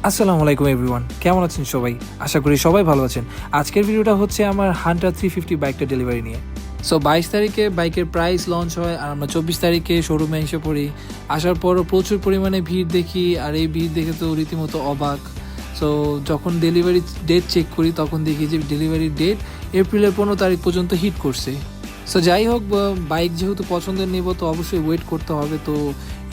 আসসালামু আলাইকুম এভরিওয়ান, কেমন আছেন সবাই? আশা করি সবাই ভালো আছেন। আজকের ভিডিওটা হচ্ছে আমার হান্টার 350 বাইকটা ডেলিভারি নিয়ে। সো 22 তারিখে বাইকের প্রাইস লঞ্চ হয় আর আমরা 24 তারিখে শোরুমে এসে পড়ি। আসার পরও প্রচুর পরিমাণে ভিড় দেখি আর এই ভিড় দেখে তো রীতিমতো অবাক। সো যখন ডেলিভারি ডেট চেক করি তখন দেখি যে ডেলিভারি ডেট এপ্রিলের 15 তারিখ পর্যন্ত হিট করছে। সো যাই হোক, বাইক যেহেতু পছন্দের নেব তো অবশ্যই ওয়েট করতে হবে। তো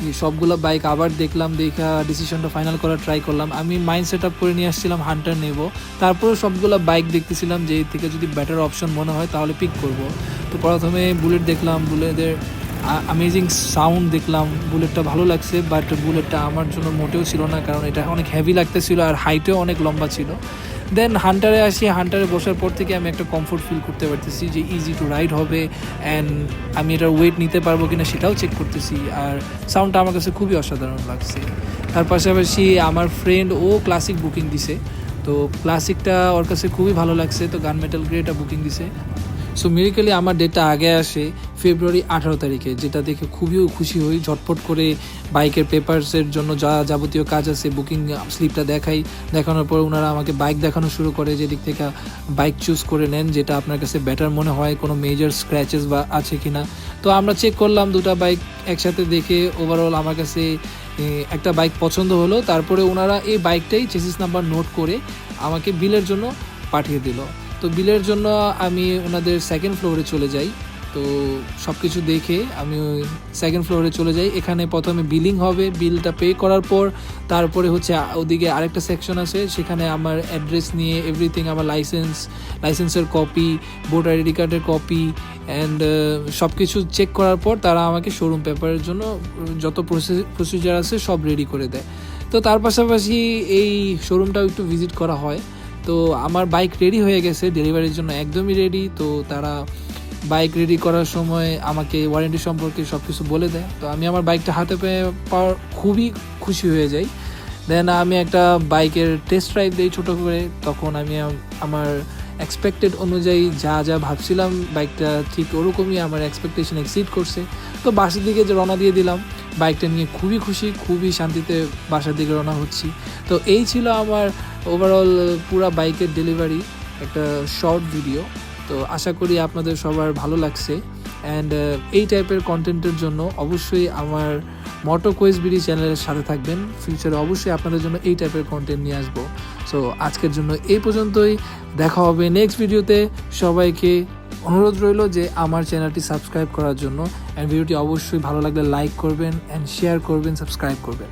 এই সবগুলো বাইক আবার দেখলাম, দেখা ডিসিশনটা ফাইনাল করার ট্রাই করলাম। আমি মাইন্ড সেট আপ করে নিয়ে আসছিলাম হান্টার নেব, তারপরে সবগুলো বাইক দেখতেছিলাম যে এর থেকে যদি বেটার অপশন মনে হয় তাহলে পিক করব। তো প্রথমে বুলেট দেখলাম, বুলেটের অ্যামেজিং সাউন্ড দেখলাম, বুলেটটা ভালো লাগছে, বাট বুলেটটা আমার জন্য মোটেও ছিল না, কারণ এটা অনেক হেভি লাগতেছিল আর হাইটেও অনেক লম্বা ছিল। দেন হান্টারে আসি, হান্টারে বসার পর থেকে আমি একটা কমফোর্ট ফিল করতে পারতেছি যে ইজি টু রাইড হবে অ্যান্ড আমি এটার ওয়েট নিতে পারবো কিনা সেটাও চেক করতেছি। আর সাউন্ডটা আমার কাছে খুবই অসাধারণ লাগছে। তার পাশাপাশি আমার ফ্রেন্ড ও ক্লাসিক বুকিং দিছে, তো ক্লাসিকটা ওর কাছে খুবই ভালো লাগছে, তো গান মেটাল গ্রেটা বুকিং দিছে। সো মিরাকলি আমার ডেটটা আগে আসে ফেব্রুয়ারি 18 তারিখে, যেটা দেখে খুবই খুশি হই। ঝটপট করে বাইকের পেপারসের জন্য যা যাবতীয় কাজ আছে বুকিং স্লিপটা দেখানোর পর ওনারা আমাকে বাইক দেখানো শুরু করে, যেদিক থেকে বাইক চুজ করে নেন যেটা আপনার কাছে বেটার মনে হয়, কোনো মেজর স্ক্র্যাচেস বা আছে কি না। তো আমরা চেক করলাম দুটো বাইক একসাথে, দেখে ওভারঅল আমার কাছে একটা বাইক পছন্দ হলো। তারপরে ওনারা এই বাইকটাই চেসিস নাম্বার নোট করে আমাকে বিলের জন্য পাঠিয়ে দিল। তো বিলের জন্য আমি ওনাদের সেকেন্ড ফ্লোরে চলে যাই। তো সব কিছু দেখে আমি ওই সেকেন্ড ফ্লোরে চলে যাই। এখানে প্রথমে বিলিং হবে, বিলটা পে করার পর তারপরে হচ্ছে ওদিকে আরেকটা সেকশন আছে, সেখানে আমার অ্যাড্রেস নিয়ে এভরিথিং, আমার লাইসেন্সের কপি, ভোটার আইডি কার্ডের কপি অ্যান্ড সব কিছু চেক করার পর তারা আমাকে শোরুম পেপারের জন্য যত প্রসিজার আছে সব রেডি করে দেয়। তো তার পাশাপাশি এই শোরুমটাও একটু ভিজিট করা হয়। তো আমার বাইক রেডি হয়ে গেছে ডেলিভারির জন্য, একদমই রেডি। তো তারা বাইক রেডি করার সময় আমাকে ওয়ারেন্টি সম্পর্কে সব কিছু বলে দেয়। তো আমি আমার বাইকটা হাতে পেয়ে পাওয়ার খুবই খুশি হয়ে যাই। দেন আমি একটা বাইকের টেস্ট ড্রাইভ দিই ছোটো করে। তখন আমি আমার এক্সপেক্টেড অনুযায়ী যা যা ভাবছিলাম বাইকটা ঠিক ওরকমই আমার এক্সপেকটেশন এক্সিড করছে। তো বাসার দিকে যে রওনা দিয়ে দিলাম, বাইকটা নিয়ে খুবই খুশি, খুবই শান্তিতে বাসার দিকে রওনা হচ্ছি। তো এই ছিল আমার ওভারঅল পুরা বাইকের ডেলিভারি একটা শর্ট ভিডিও। তো আশা করি আপনাদের সবার ভালো লাগছে অ্যান্ড এই টাইপের কন্টেন্টের জন্য অবশ্যই আমার মোটো কোয়েস বিডি চ্যানেলের সাথে থাকবেন। ফিউচারে অবশ্যই আপনাদের জন্য এই টাইপের কন্টেন্ট নিয়ে আসবো। সো আজকের জন্য এই পর্যন্তই, দেখা হবে নেক্সট ভিডিওতে। সবাইকে অনুরোধ রইল যে আমার চ্যানেলটি সাবস্ক্রাইব করার জন্য, অ্যান্ড ভিডিওটি অবশ্যই ভালো লাগলে লাইক করবেন অ্যান্ড শেয়ার করবেন, সাবস্ক্রাইব করবেন।